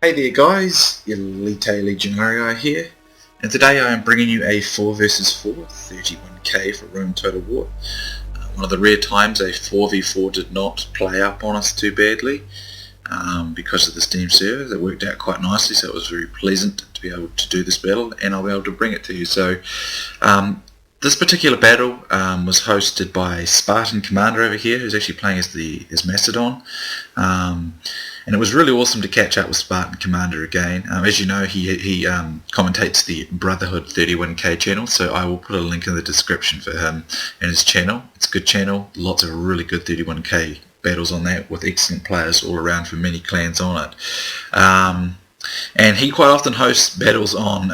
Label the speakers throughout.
Speaker 1: Hey there guys, Elita Legionarii here, and today I am bringing you a 4 vs 4 31k for Rome Total War. One of the rare times a 4v4 did not play up on us too badly because of the Steam server. That worked out quite nicely, so it was very pleasant to be able to do this battle, and I'll be able to bring it to you. So this particular battle was hosted by Spartan Commander over here, who's actually playing as Macedon. And it was really awesome to catch up with Spartan Commander again. As you know, he commentates the Brotherhood 31k channel, so I will put a link in the description for him and his channel. It's a good channel, lots of really good 31k battles on that, with excellent players all around from many clans on it. And he quite often hosts battles on,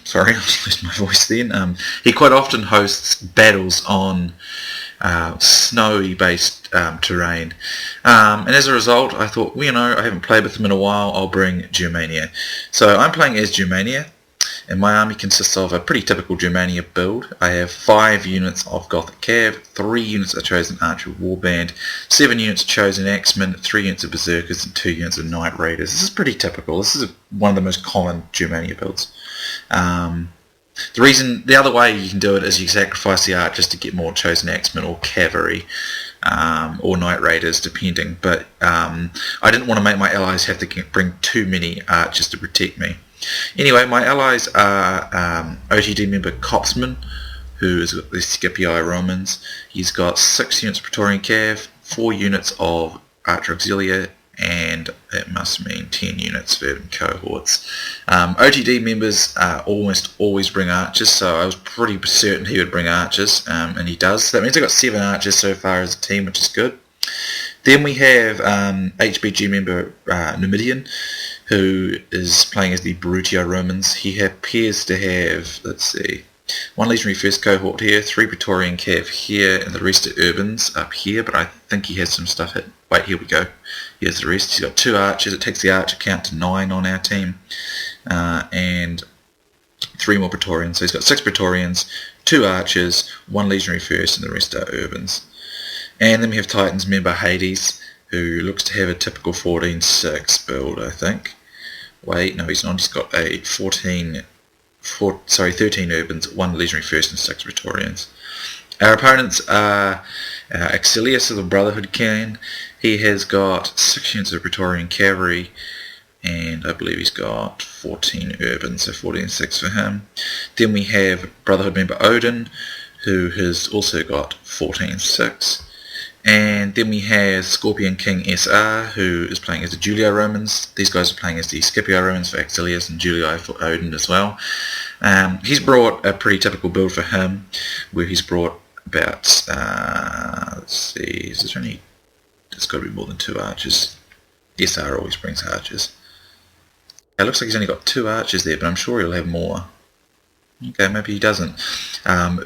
Speaker 1: sorry, I lost my voice then. He quite often hosts battles on snowy based terrain, and as a result I thought, well, I haven't played with him in a while, I'll bring Germania. So I'm playing as Germania, and my army consists of a pretty typical Germania build. I have 5 units of Gothic Cav, 3 units of Chosen Archer Warband, 7 units of Chosen Axemen, 3 units of Berserkers, and 2 units of Knight Raiders. This is pretty typical. This is one of the most common Germania builds. The other way you can do it is you sacrifice the archers to get more Chosen Axemen or Cavalry, or Knight Raiders, depending. But I didn't want to make my allies have to bring too many archers to protect me. Anyway, my allies are OTD member Copsman, who has got the Scipii Romans. He's got 6 units of Praetorian Cav, 4 units of Archer Auxilia, and it must mean 10 units for urban cohorts. OTD members almost always bring archers, so I was pretty certain he would bring archers, and he does. So that means I've got 7 archers so far as a team, which is good. Then we have HBG member Numidian, who is playing as the Brutii Romans. He appears to have, let's see, 1 legionary first cohort here, 3 Praetorian Cav here, and the rest are urbans up here, but I think he has some stuff hit. Wait, here we go. Here's the rest. He's got 2 archers. It takes the archer count to 9 on our team, and 3 more Praetorians. So he's got 6 Praetorians, 2 archers, 1 legionary first, and the rest are urbans. And then we have Titans member Hades, who looks to have a typical 14-6 build, I think. Wait, no, he's not. He's got a 13 urbans, 1 legionary first, and 6 Praetorians. Our opponents are Axilius of the Brotherhood clan. He has got 6 units of Praetorian Cavalry, and I believe he's got 14 urbans, so 14-6 for him. Then we have Brotherhood member Odin, who has also got 14-6. And then we have SkorpionKing-SR, who is playing as the Julli Romans. These guys are playing as the Scipii Romans for Axilius, and Julli for Odin as well. He's brought a pretty typical build for him, where he's brought about, let's see, is there any, there's got to be more than 2 archers. SR always brings archers. It looks like he's only got 2 archers there, but I'm sure he'll have more. Okay, maybe he doesn't.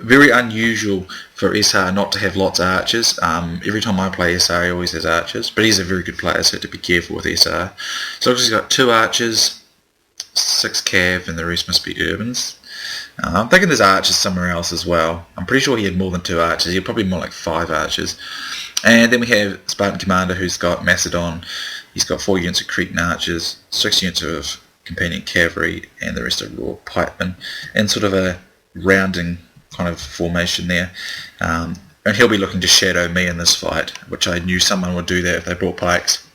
Speaker 1: Very unusual for SR not to have lots of archers. Every time I play SR he always has archers, but he's a very good player, so to be careful with SR. So he's got 2 archers, 6 cav, and the rest must be urbans. I'm thinking there's archers somewhere else as well. I'm pretty sure he had more than 2 archers. He had probably more like 5 archers. And then we have Spartan Commander, who's got Macedon. He's got 4 units of Cretan archers, 6 units of companion cavalry, and the rest are raw pikemen, and sort of a rounding kind of formation there. And he'll be looking to shadow me in this fight, which I knew someone would do that if they brought pikes.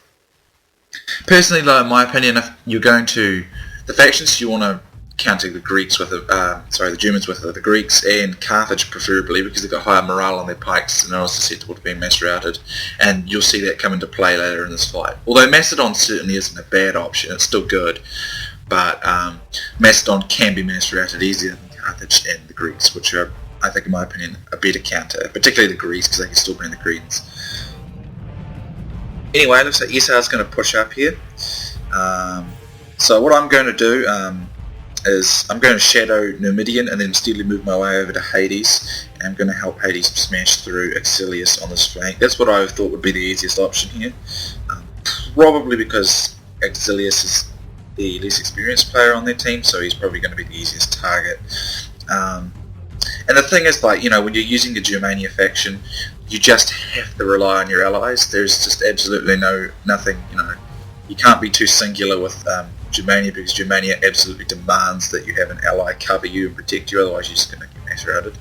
Speaker 1: Personally, though, in my opinion, if you're going to the factions you want to counter the Greeks with, the Germans with, the Greeks and Carthage preferably, because they've got higher morale on their pikes and they're also susceptible to being mass routed, and you'll see that come into play later in this fight. Although Macedon certainly isn't a bad option, it's still good, but Macedon can be mass routed easier than Carthage and the Greeks, which are, I think in my opinion, a better counter, particularly the Greeks, because they can still bring the Cretans. Anyway, it looks like SR is going to push up here. So what I'm going to do is I'm going to shadow Numidian and then steadily move my way over to Hades, and I'm going to help Hades smash through Axilius on this flank. That's what I thought would be the easiest option here, probably because Axilius is the least experienced player on their team, so he's probably going to be the easiest target. And the thing is, like, when you're using the Germania faction, you just have to rely on your allies. There's just absolutely nothing you can't be too singular with Germania, because Germania absolutely demands that you have an ally cover you and protect you, otherwise you're just going to get mass-routed.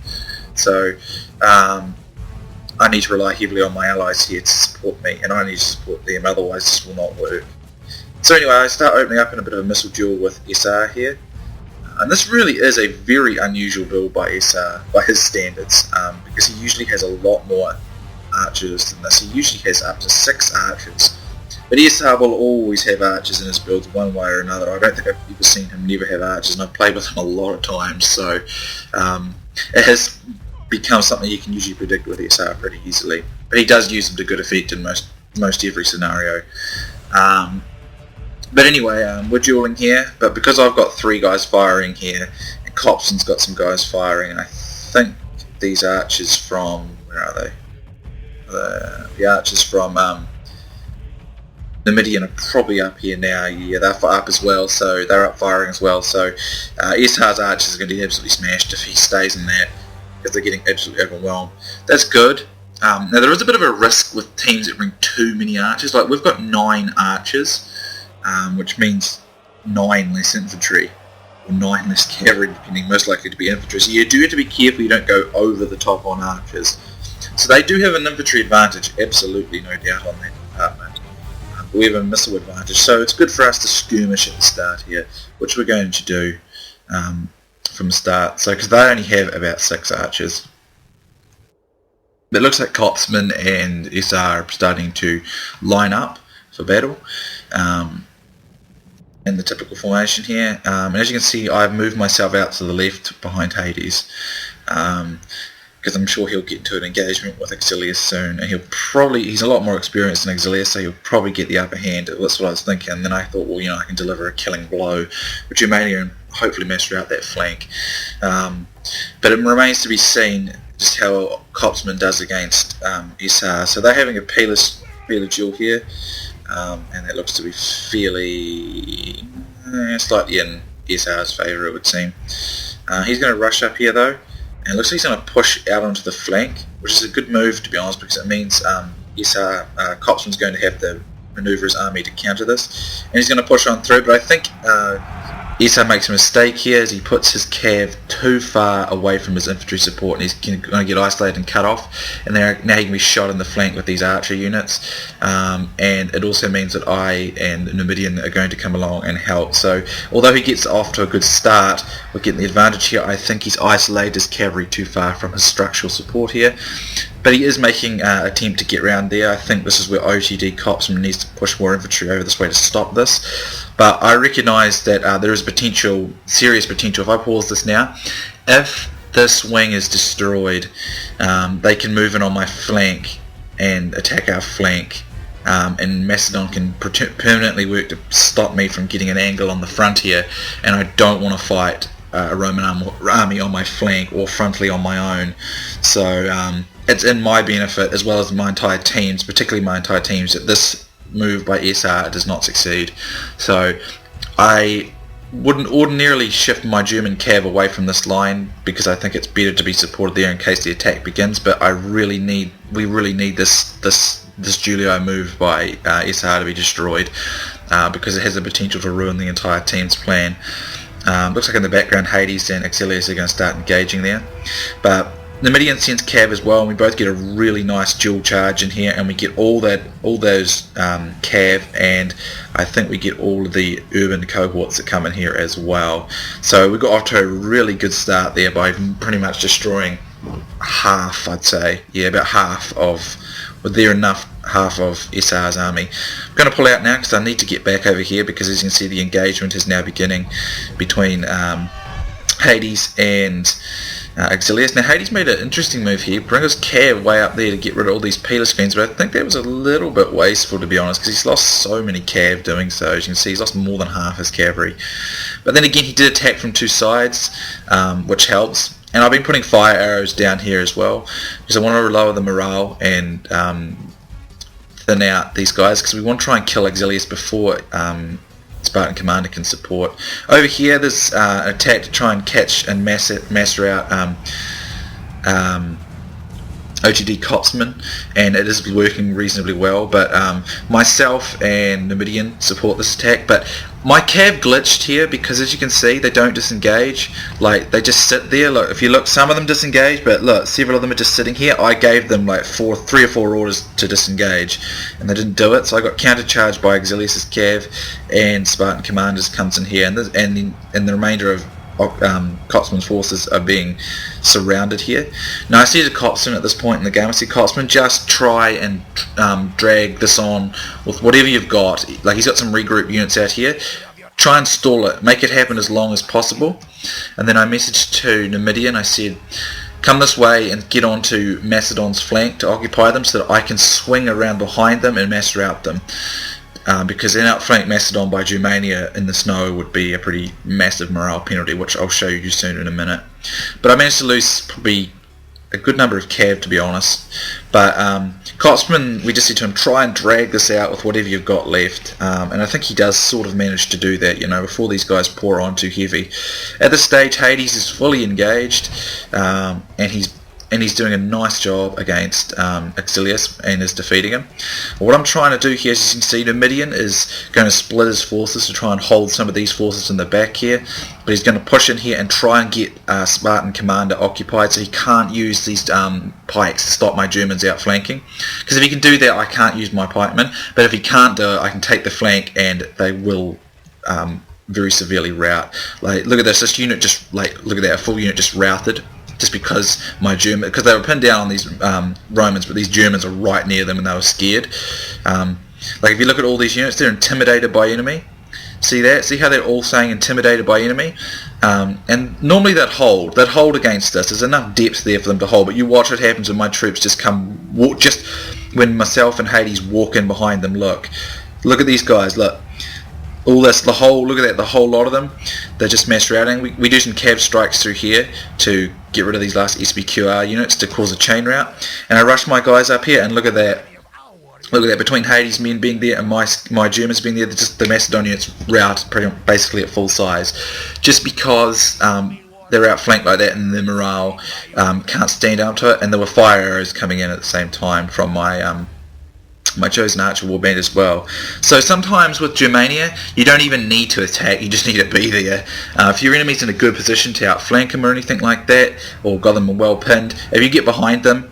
Speaker 1: So I need to rely heavily on my allies here to support me, and I need to support them, otherwise this will not work. So anyway, I start opening up in a bit of a missile duel with SR here. And this really is a very unusual build by SR, by his standards, because he usually has a lot more archers than this. He usually has up to 6 archers. But SR will always have archers in his builds one way or another. I don't think I've ever seen him never have archers, and I've played with him a lot of times, so it has become something you can usually predict with SR pretty easily. But he does use them to good effect in most every scenario. But anyway, we're dueling here, but because I've got 3 guys firing here, and Clopson's got some guys firing, and I think these archers from, where are they? The archers from Numidian are probably up here now. Yeah, they're up as well, so they're up firing as well. So SR's archers are going to get absolutely smashed if he stays in that, because they're getting absolutely overwhelmed. That's good. Now there is a bit of a risk with teams that bring too many archers. Like, we've got 9 archers, which means 9 less infantry, or 9 less cavalry, depending, most likely to be infantry. So you do have to be careful you don't go over the top on archers. So they do have an infantry advantage, absolutely, no doubt on that department. We have a missile advantage, so it's good for us to skirmish at the start here, which we're going to do from the start. So, because they only have about 6 archers. It looks like Kopsman and SR are starting to line up for battle. In the typical formation here, and as you can see, I've moved myself out to the left behind Hades, because I'm sure he'll get into an engagement with Exilius soon, and he's a lot more experienced than Exilius, so he'll probably get the upper hand. That's what I was thinking. And then I thought, well, I can deliver a killing blow with Germania and hopefully master out that flank. But it remains to be seen just how Kopsman does against SR. So they're having a peerless duel here. And that looks to be fairly slightly in SR's favour, it would seem. He's going to rush up here though, and it looks like he's going to push out onto the flank, which is a good move, to be honest, because it means Kopsman's going to have to manoeuvre his army to counter this, and he's going to push on through. But I think SR makes a mistake here as he puts his cav too far away from his infantry support, and he's going to get isolated and cut off, and now he can be shot in the flank with these archer units, and it also means that I and Numidian are going to come along and help. So although he gets off to a good start, we're getting the advantage here. I think he's isolated his cavalry too far from his structural support here, but he is making an attempt to get around there. I think this is where OTD Kopsman needs to push more infantry over this way to stop this. But I recognise that there is serious potential. If I pause this now, if this wing is destroyed, they can move in on my flank and attack our flank, and Macedon can permanently work to stop me from getting an angle on the front here, and I don't want to fight a Roman army on my flank or frontally on my own. So it's in my benefit, as well as my entire team's, particularly my entire team's, that this move by SR does not succeed. So I wouldn't ordinarily shift my German cav away from this line, because I think it's better to be supported there in case the attack begins, but we really need this Julio move by SR to be destroyed, because it has the potential to ruin the entire team's plan. Looks like in the background Hades and Exilius are going to start engaging there, but Numidian sends cav as well, and we both get a really nice dual charge in here, and we get all those cav, and I think we get all of the urban cohorts that come in here as well. So we got off to a really good start there by pretty much destroying half, I'd say, about half of SR's army. I'm going to pull out now because I need to get back over here, because as you can see the engagement is now beginning between Hades and Exilius. Now Hades made an interesting move here, bring his cav way up there to get rid of all these peeler screens, but I think that was a little bit wasteful, to be honest, because he's lost so many cav doing so. As you can see, he's lost more than half his cavalry. But then again, he did attack from 2 sides, which helps. And I've been putting fire arrows down here as well, because I want to lower the morale and thin out these guys, because we want to try and kill Exilius before Spartan Commander can support. Over here there's an attack to try and catch and master out OTD Cotsman, and it is working reasonably well, but myself and Numidian support this attack. But my cav glitched here because, as you can see, they don't disengage. Like, they just sit there. Look, if you look, some of them disengage, but look, several of them are just sitting here. I gave them like 3 or 4 orders to disengage, and they didn't do it, so I got countercharged by Exilius' cav, and Spartan Commanders comes in here, and the remainder of Cotsman's forces are being surrounded here. Now I see the Cotsman at this point in the game. I see Cotsman just try and drag this on with whatever you've got. Like, he's got some regroup units out here. Try and stall it. Make it happen as long as possible. And then I messaged to Numidian. I said, come this way and get onto Macedon's flank to occupy them so that I can swing around behind them and mass rout them. Because an outflank Macedon by Germania in the snow would be a pretty massive morale penalty, which I'll show you soon in a minute. But I managed to lose probably a good number of cav, to be honest. But Cotsman, we just said to him, try and drag this out with whatever you've got left. And I think he does sort of manage to do that, you know, before these guys pour on too heavy. At this stage, Hades is fully engaged, and he's doing a nice job against Exilius and is defeating him. What I'm trying to do here, as you can see, Numidian is going to split his forces to try and hold some of these forces in the back here, but he's going to push in here and try and get Spartan Commander occupied so he can't use these pikes to stop my Germans outflanking. Because if he can do that, I can't use my pikemen, but if he can't do it, I can take the flank and they will very severely rout. Like, look at this unit just, like, look at that, a full unit just routed. Just because because they were pinned down on these Romans, but these Germans are right near them and they were scared. Like, if you look at all these units, they're intimidated by enemy. See that? See how they're all saying intimidated by enemy? And normally they'd hold against us. There's enough depth there for them to hold, but you watch what happens when my troops just just when myself and Hades walk in behind them. Look at these guys, look. All this, look at that, the whole lot of them, they're just mass routing. We do some cav strikes through here to get rid of these last SBQR units to cause a chain rout. And I rush my guys up here, and look at that. Look at that, between Hades' men being there and my Germans being there, just the Macedon units rout basically at full size. Just because they're outflanked like that and their morale can't stand up to it, and there were fire arrows coming in at the same time from my chosen archer warband as well. So sometimes with Germania, you don't even need to attack, you just need to be there. If your enemy's in a good position to outflank them or anything like that, or got them well pinned, if you get behind them,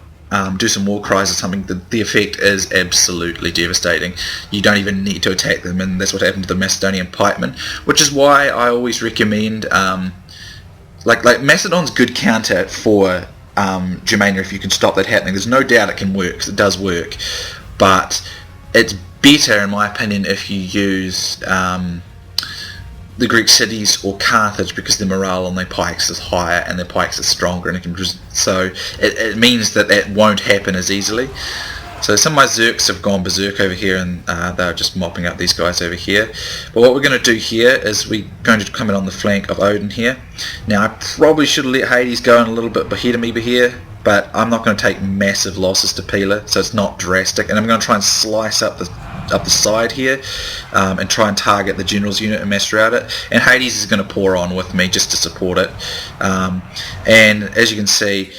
Speaker 1: do some war cries or something, the effect is absolutely devastating. You don't even need to attack them, and that's what happened to the Macedonian pikemen, which is why I always recommend, like Macedon's good counter for Germania if you can stop that happening. There's no doubt it can work, 'cause it does work. But it's better, in my opinion, if you use the Greek cities or Carthage, because the morale on their pikes is higher and their pikes are stronger, and so it means that won't happen as easily. So some of my Zerks have gone berserk over here, and they're just mopping up these guys over here. But what we're going to do here is we're going to come in on the flank of Odin here. Now I probably should have let Hades go in a little bit ahead of me here, but I'm not going to take massive losses to Pila, so it's not drastic. And I'm going to try and slice up the side here, and try and target the general's unit and mass rout it. And Hades is going to pour on with me just to support it. And as you can see,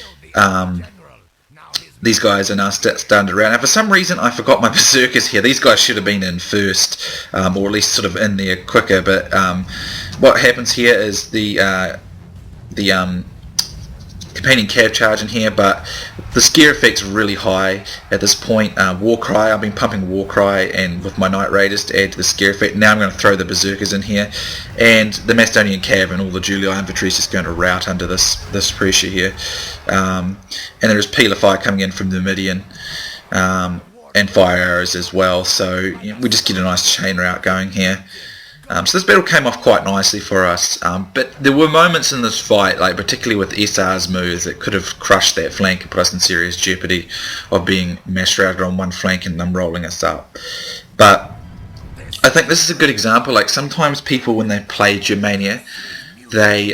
Speaker 1: these guys are now starting to rout. Now for some reason I forgot my berserkers here. These guys should have been in first, or at least sort of in there quicker. But what happens here is the companion cav charge in here, but the scare effect's really high at this point. Warcry, I've been pumping Warcry and with my Knight Raiders to add to the scare effect. Now I'm going to throw the berserkers in here, and the Macedonian cav and all the Julli infantry is just going to rout under this pressure here. And there is Pila fire coming in from the Numidian, and fire arrows as well, so we just get a nice chain rout going here. So this battle came off quite nicely for us, but there were moments in this fight, like particularly with SR's moves, that could have crushed that flank and put us in serious jeopardy of being mass routed on one flank and them rolling us up. But I think this is a good example. Like, sometimes people, when they play Germania, they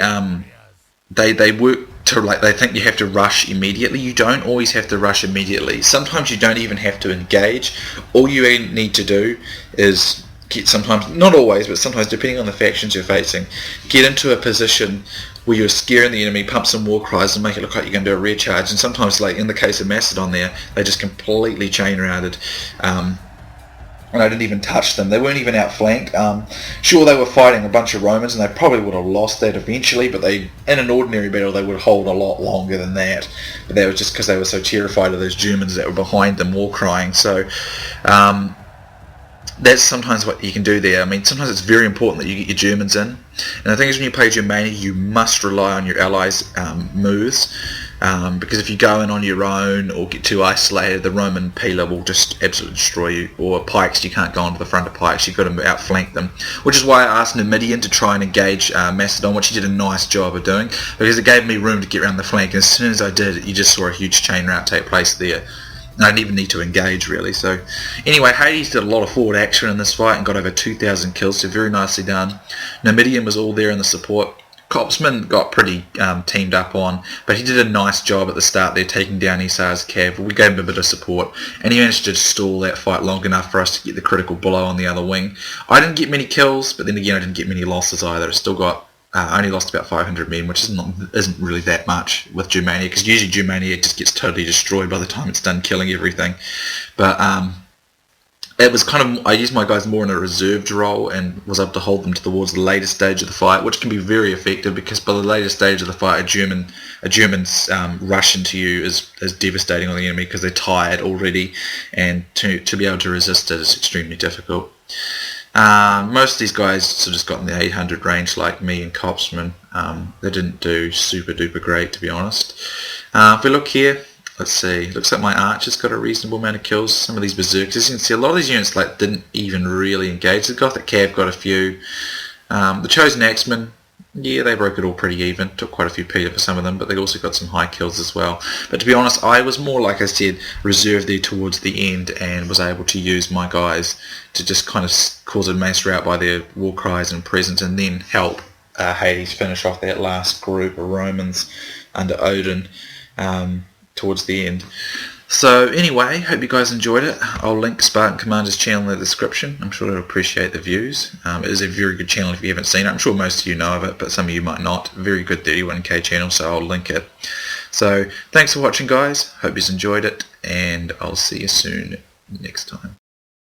Speaker 1: work to, like, they think you have to rush immediately. You don't always have to rush immediately. Sometimes you don't even have to engage. All you need to do is sometimes, not always, but sometimes depending on the factions you're facing, get into a position where you're scaring the enemy, pump some war cries and make it look like you're going to do a rear charge. And sometimes, like in the case of Macedon there, they just completely chain routed. And I didn't even touch them. They weren't even outflanked. Sure, they were fighting a bunch of Romans, and they probably would have lost that eventually, but in an ordinary battle, they would hold a lot longer than that. But that was just because they were so terrified of those Germans that were behind them war crying. So that's sometimes what you can do there. I mean, sometimes it's very important that you get your Germans in. And the thing is, when you play Germania, you must rely on your allies' moves. Because if you go in on your own or get too isolated, the Roman Pila will just absolutely destroy you. Or pikes, you can't go onto the front of pikes, you've got to outflank them. Which is why I asked Numidian to try and engage Macedon, which he did a nice job of doing, because it gave me room to get around the flank, and as soon as I did, you just saw a huge chain rout take place there. I didn't even need to engage, really. So anyway, Hades did a lot of forward action in this fight and got over 2,000 kills, so very nicely done. Numidian was all there in the support. Copsman got pretty teamed up on, but he did a nice job at the start there, taking down Esau's cav. We gave him a bit of support, and he managed to stall that fight long enough for us to get the critical blow on the other wing. I didn't get many kills, but then again I didn't get many losses either. I still got only lost about 500 men, which isn't really that much with Germania, because usually Germania just gets totally destroyed by the time it's done killing everything. But it was kind of, I used my guys more in a reserved role and was able to hold them towards the later stage of the fight, which can be very effective, because by the later stage of the fight, a German's rush into you is devastating on the enemy, because they're tired already, and to be able to resist it is extremely difficult. Most of these guys sort of just got in the 800 range, like me and Copsman. They didn't do super duper great, to be honest. If we look here, let's see, looks like my archer's got a reasonable amount of kills. Some of these berserkers, as you can see, a lot of these units didn't even really engage. The Gothic Cav got a few. The Chosen Axemen, yeah, they broke it all pretty even. Took quite a few Peter for some of them, but they also got some high kills as well. But to be honest, I was more, like I said, reserved there towards the end, and was able to use my guys to just kind of cause a mass rout by their war cries and presence, and then help Hades finish off that last group of Romans under Odin towards the end. So anyway, hope you guys enjoyed it. I'll link Spartan Commander's channel in the description. I'm sure they'll appreciate the views. It is a very good channel if you haven't seen it. I'm sure most of you know of it, but some of you might not. Very good 31k channel, so I'll link it. So thanks for watching, guys. Hope you enjoyed it, and I'll see you soon next time.